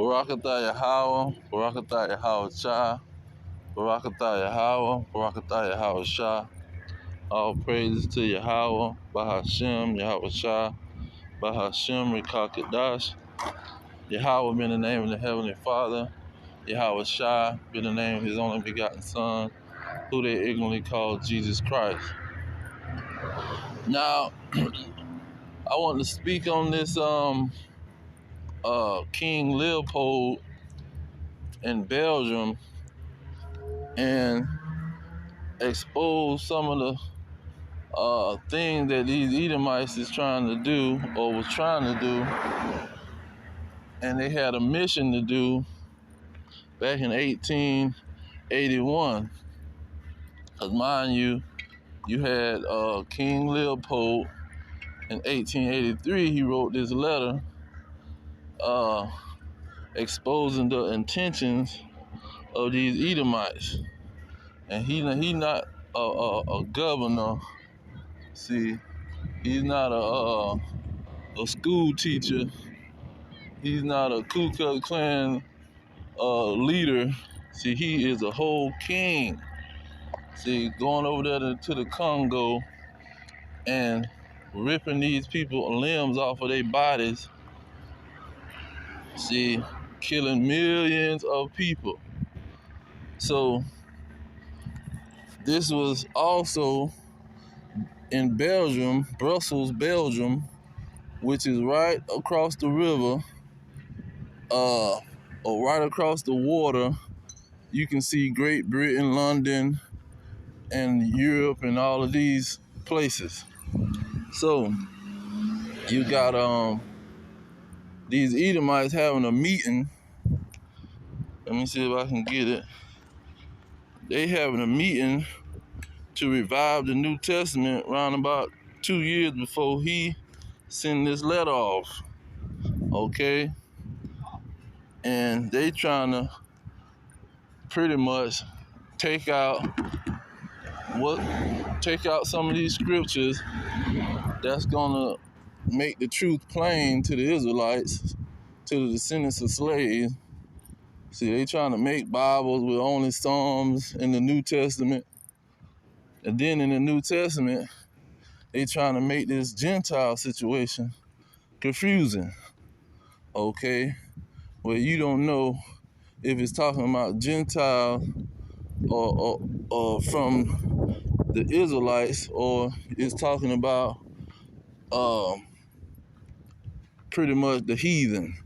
Barakatah Yahweh, Barakatah Yahweh Shah, Barakatah Yahweh, Barakatah Yahweh Shah. All praises to Yahweh, Bahashem, Yahweh Shah, Bahashem, Rekakadash. Yahweh be in the name of the Heavenly Father. Yahweh Shah be in the name of His only begotten Son, who they ignorantly call Jesus Christ. Now, I want to speak on this King Leopold in Belgium and expose some of the things that these Edomites is trying to do or was trying to do, and they had a mission to do back in 1881. Because mind you, you had King Leopold in 1883. He wrote this letter exposing the intentions of these Edomites, and he not a governor. See, he's not a school teacher. He's not a Ku Klux Klan leader. See, he is a whole king. See, going over there to the Congo and ripping these people limbs off of their bodies. See, killing millions of people. So this was also in Belgium, Brussels, Belgium, which is right across the river, or right across the water. You can see Great Britain, London, and Europe, and all of these places. So you got these Edomites having a meeting. Let me see if I can get it. They having a meeting to revive the New Testament around about 2 years before he sent this letter off. Okay? And they trying to pretty much take out some of these scriptures that's gonna make the truth plain to the Israelites, to the descendants of slaves. See, they trying to make Bibles with only Psalms in the New Testament. And then in the New Testament, they trying to make this Gentile situation confusing. Okay? Where you don't know if it's talking about Gentile or from the Israelites, or it's talking about pretty much the heathen.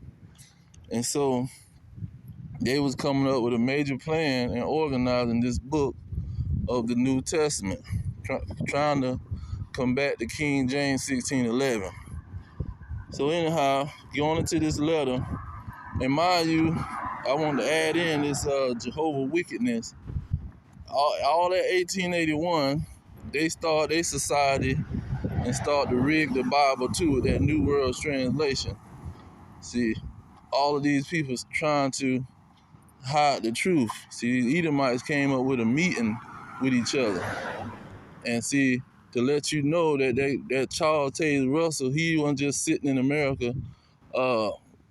And so they was coming up with a major plan and organizing this book of the New Testament, trying to combat the King James 1611. So anyhow, going into this letter, and mind you, I want to add in this Jehovah wickedness. All that 1881, they start their society and start to rig the Bible too with that New World Translation. See, all of these people trying to hide the truth. See, the Edomites came up with a meeting with each other. And see, to let you know that Charles Taze Russell, he wasn't just sitting in America,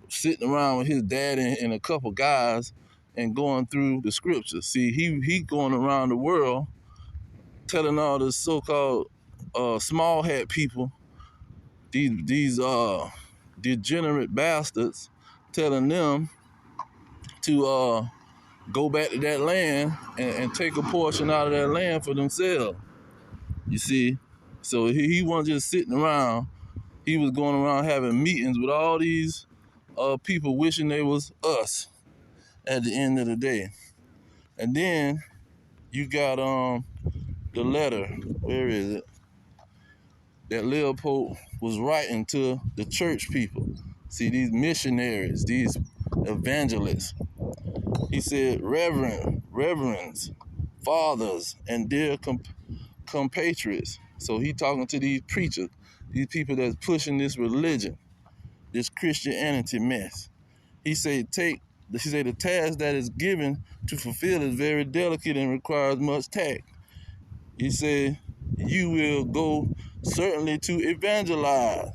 sitting around with his dad and a couple guys and going through the scriptures. See, he going around the world telling all the so-called small hat people, these degenerate bastards, telling them to go back to that land and take a portion out of that land for themselves. You see? So he wasn't just sitting around. He was going around having meetings with all these people wishing they was us at the end of the day. And then you got the letter, where is it? That Leopold was writing to the church people. See, these missionaries, these evangelists. He said, reverends, fathers, and dear compatriots. So he talking to these preachers, these people that's pushing this religion, this Christianity mess. He said, the task that is given to fulfill is very delicate and requires much tact. He said, you will go certainly to evangelize,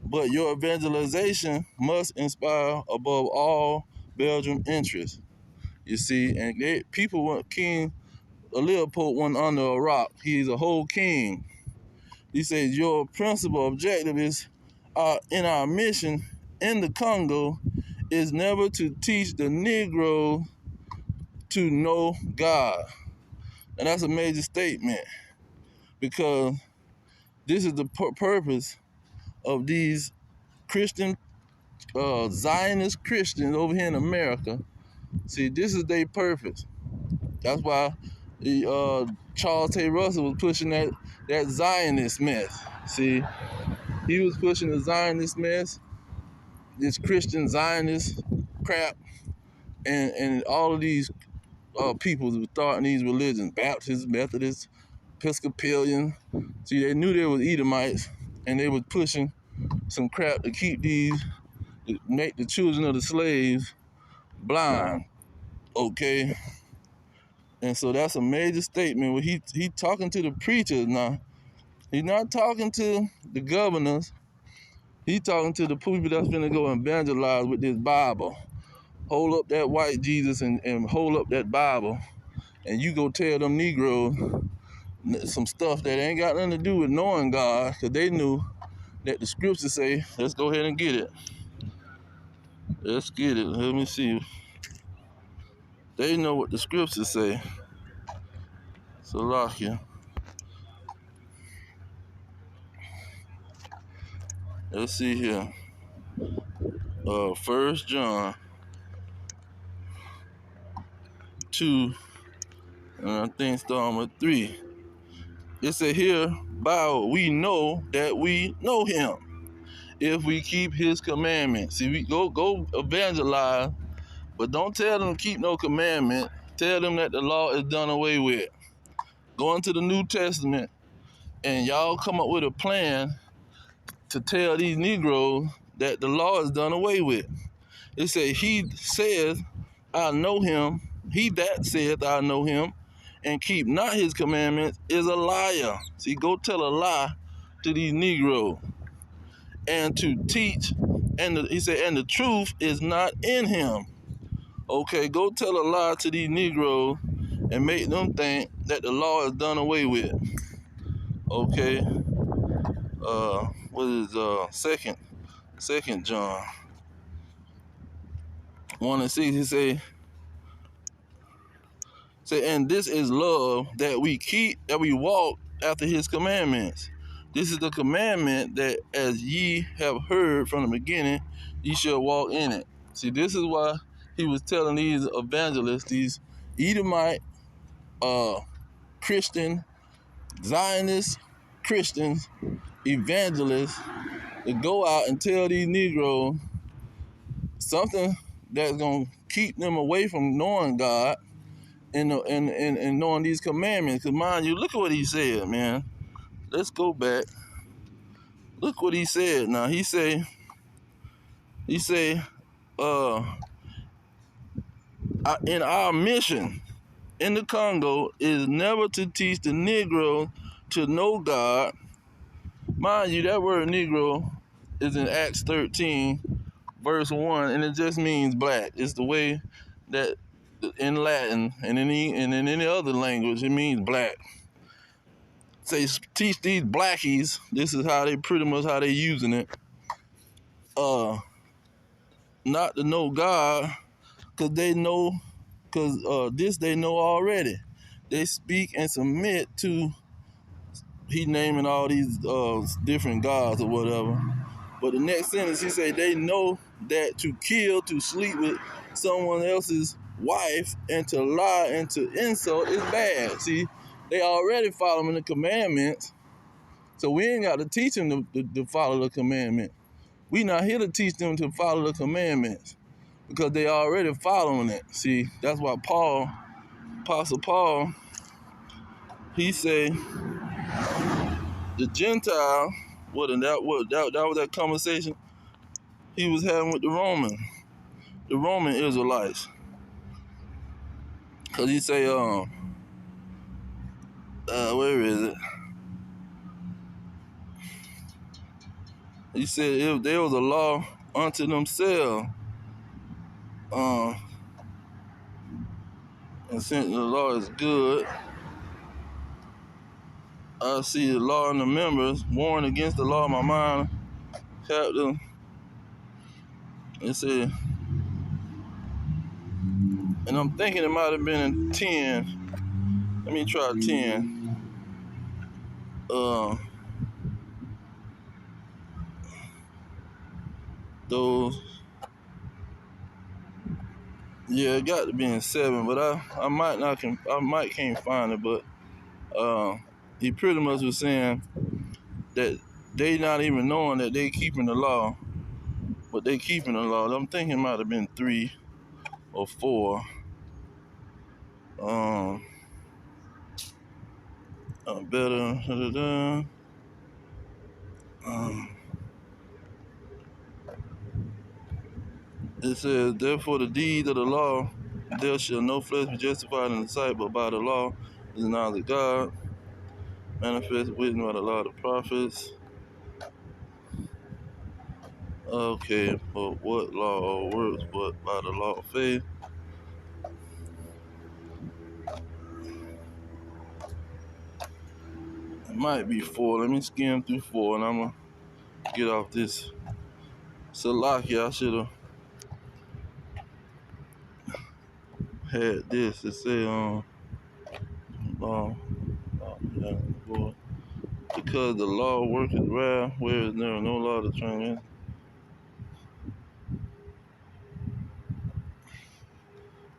but your evangelization must inspire above all Belgium interests. You see, and people want King Leopold went under a rock. He's a whole king. He says your principal objective is in our mission in the Congo is never to teach the Negro to know God. And that's a major statement because this is the purpose of these Christian, Zionist Christians over here in America. See, this is their purpose. That's why Charles T. Russell was pushing that Zionist mess. See, he was pushing the Zionist mess, this Christian Zionist crap, and all of these people who thought in these religions, Baptists, Methodists, Episcopalian. See, they knew they was Edomites, and they was pushing some crap to make the children of the slaves blind. Okay, and so that's a major statement. Where he talking to the preachers now. He's not talking to the governors. He's talking to the people that's gonna go evangelize with this Bible. Hold up that white Jesus and hold up that Bible, and you go tell them Negroes some stuff that ain't got nothing to do with knowing God, because they knew that the scriptures say, let's go ahead and get it. Let's get it. Let me see. They know what the scriptures say. Salakia. Let's see here. 1 John 2, and I think starting with 3. It said here, by we know that we know him, if we keep his commandments. See, we go evangelize, but don't tell them to keep no commandment. Tell them that the law is done away with. Go into the New Testament, and y'all come up with a plan to tell these Negroes that the law is done away with. It says, he says, I know him. He that saith, I know him, and keep not his commandments is a liar. See, go tell a lie to these Negroes. And to teach, he said, and the truth is not in him. Okay, go tell a lie to these Negroes and make them think that the law is done away with. Okay. What is second John 1:6? He say, and this is love, that we walk after his commandments. This is the commandment, that as ye have heard from the beginning, ye shall walk in it. See, this is why he was telling these evangelists, these Edomite Christian, Zionist Christians, evangelists, to go out and tell these Negroes something that's going to keep them away from knowing God and knowing these commandments. Because mind you, look at what he said, man. Let's go back. Look what he said. Now, he say, in our mission in the Congo is never to teach the Negro to know God. Mind you, that word Negro is in Acts 13, verse 1, and it just means black. It's the way that in Latin and in any other language, it means black. Say, teach these blackies, this is how they pretty much how they using it, not to know God, because they know, this they know already. They speak and submit to, he naming all these different gods or whatever. But the next sentence, he say, they know that to kill, to sleep with someone else's wife, and to lie and to insult is bad. See, they already following the commandments, so we ain't got to teach them to follow the commandment. We not here to teach them to follow the commandments, because they already following it. See, that's why Apostle Paul, he say, the Gentile, that was that conversation he was having with the Roman Israelites. Because he say, where is it? He said if there was a law unto themselves, and since the law is good, I see the law in the members, warring against the law of my mind, captive. It said, and I'm thinking it might have been in 10. Let me try 10. Those, yeah, it got to be in 7, but I might can't find it, but he pretty much was saying that they not even knowing that they keeping the law, but they keeping the law. I'm thinking it might have been 3 or 4. Better. It says, therefore the deed of the law, there shall no flesh be justified in the sight, but by the law is the knowledge of God, manifest witness by the law of the prophets. Okay, but what law or works but by the law of faith? It might be 4. Let me skim through 4 and I'm going to get off this. Salakia, I should have had this. It say, yeah, boy. Because the law worketh wrath, where is there no law to train in?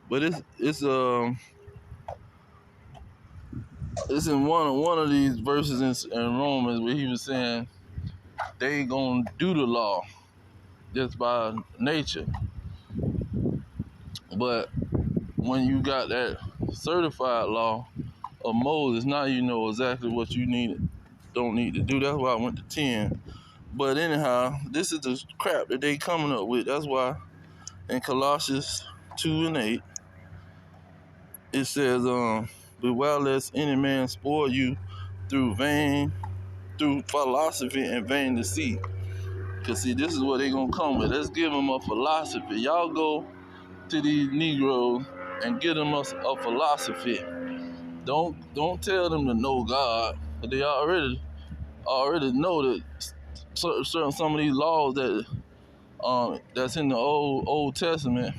But it's in one of these verses in Romans where he was saying they gonna do the law just by nature. But when you got that certified law of Moses, now you know exactly what you don't need to do. That's why I went to 10. But anyhow, this is the crap that they coming up with. That's why in Colossians 2 and 8, it says, beware lest any man spoil you through philosophy and vain deceit. Because see, this is what they gonna come with. Let's give them a philosophy. Y'all go to these Negroes and give them a philosophy. Don't tell them to know God. But they already know that certain some of these laws that that's in the Old Testament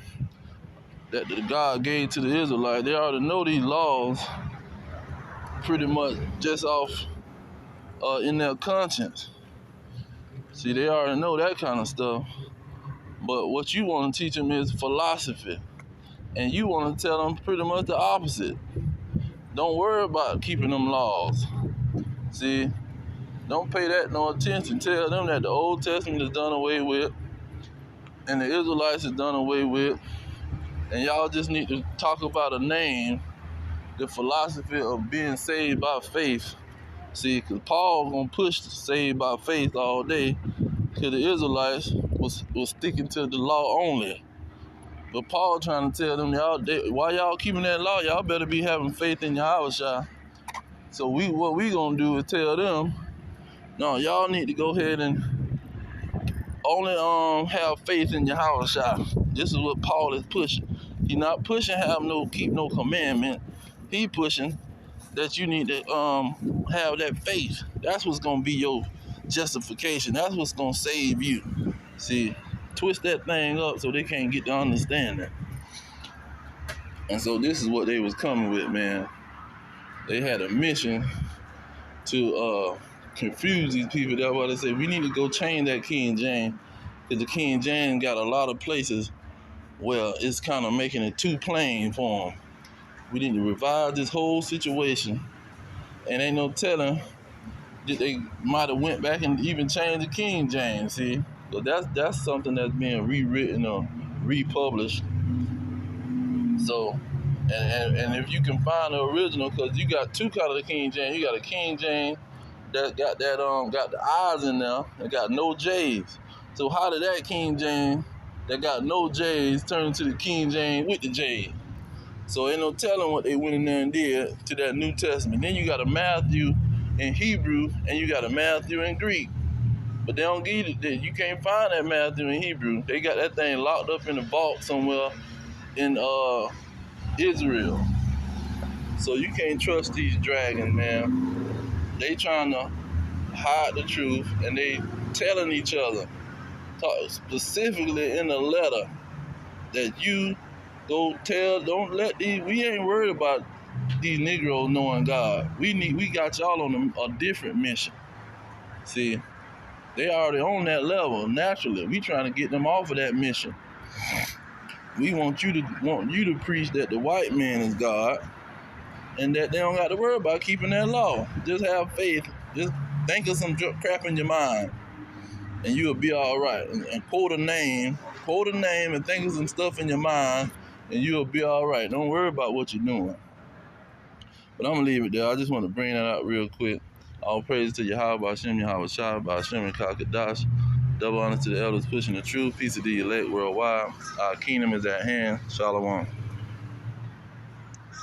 that God gave to the Israelites. They already know these laws pretty much just off in their conscience. See, they already know that kind of stuff. But what you want to teach them is philosophy. And you want to tell them pretty much the opposite. Don't worry about keeping them laws. See, don't pay that no attention. Tell them that the Old Testament is done away with and the Israelites is done away with. And y'all just need to talk about a name, the philosophy of being saved by faith. See, because Paul gonna push saved by faith all day, because the Israelites was sticking to the law only. But Paul trying to tell them, while y'all keeping that law, y'all better be having faith in Yahushua. So what we gonna do is tell them, no, y'all need to go ahead and only have faith in Yahushua. This is what Paul is pushing. He not pushing keep no commandment. He pushing that you need to have that faith. That's what's gonna be your justification. That's what's gonna save you. See, twist that thing up so they can't get to understand it. And so this is what they was coming with, man. They had a mission to confuse these people. That's why they say we need to go change that King James, because the King James got a lot of places where it's kind of making it too plain for them. We need to revise this whole situation, and ain't no telling that they might have went back and even changed the King James. See, so that's something that's being rewritten or republished. So, and if you can find the original, because you got two kind of the King James. You got a King James that got got the I's in there and got no J's. So how did that King James that got no J's turn into the King James with the J's? So ain't no telling what they went in there and did to that New Testament. Then you got a Matthew in Hebrew and you got a Matthew in Greek. But they don't give it. You can't find that Matthew in Hebrew. They got that thing locked up in a vault somewhere in Israel. So you can't trust these dragons, man. They trying to hide the truth, and they telling each other, specifically in the letter, that you don't let these. We ain't worried about these Negroes knowing God. We got y'all on a different mission. See, they already on that level naturally. We trying to get them off of that mission. We want you to preach that the white man is God, and that they don't got to worry about keeping that law. Just have faith. Just think of some crap in your mind, and you'll be all right. And quote a name, and think of some stuff in your mind, and you'll be all right. Don't worry about what you're doing. But I'm gonna leave it there. I just want to bring that out real quick. All praise to Yahweh, Hashem, Yahweh Shah, Hashem, and Kakadash. Double honor to the elders pushing the truth. Peace to the elect worldwide. Our kingdom is at hand. Shalom.